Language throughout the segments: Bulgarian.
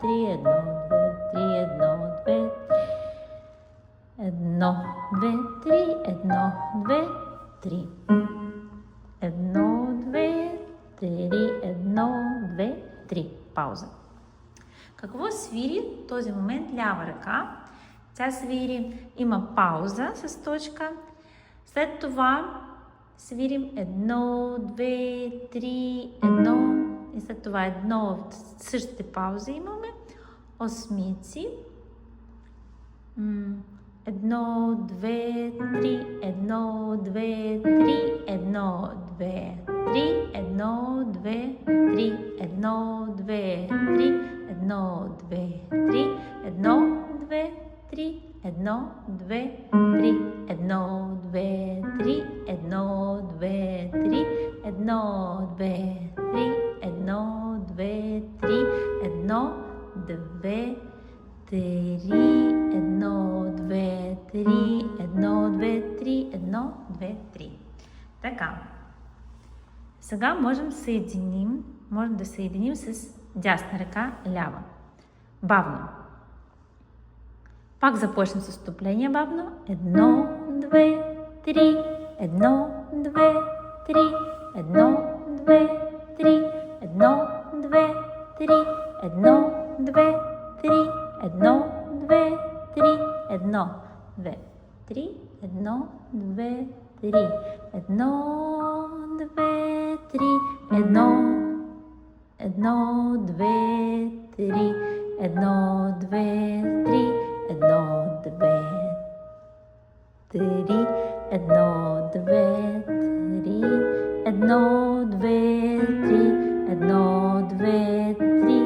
3, 1, 2, 3, 1, 2, 3, 1, 2, 3. 1, 2, 3, 1, 2, 3. Пауза. Какво свири в този момент лява ръка? Тя свири, има пауза с точка. След това свирим 1, 2, 3, 1 и след това едно в същите паузи имаме. Осмици. 1, 2, 3, 1, 2, 3, 1, 2, 3, 1, 2, 3, 1, 2, 3, 1, 2, 3, 1, 2, 3, 1, 2, 3, 1, 2, 3, 1, 2, 3, 1, 2, 3, 1, 2, 3, 1, 2, 3, 1, 2, 3, 1, 2, 3, 1, 2, 3. Така. Сега можем да съединим с дясна ръка лява. Бавно. Пак започнем с встъпление бавно. 1, 2, 3, 1, 2, 3, 1, 2, 3, 1, 2, 3, 1, 2, 3, 1, 2, 3, 1, 2, 3, 1, 2, 3, 1, 2, 3, 1, 1, 2, 3, 1, 2, 3, 1, 2, 3, 1, 2, 3, 1, 2, 3, 1, 2, 3,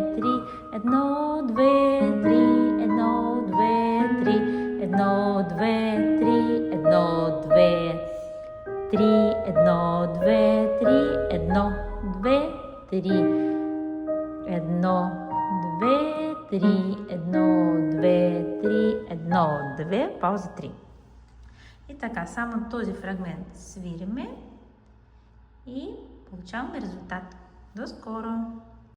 три, 1, 2, 3, 1, 2, 3, 1, 2, 3, 1, 2, 3, 1, 2, 3, 1, 2, 3, 1, 2, 3, 1, 2, 3, 1, 2, пауза 3. И така, само този фрагмент свириме и получаваме резултат. До скоро!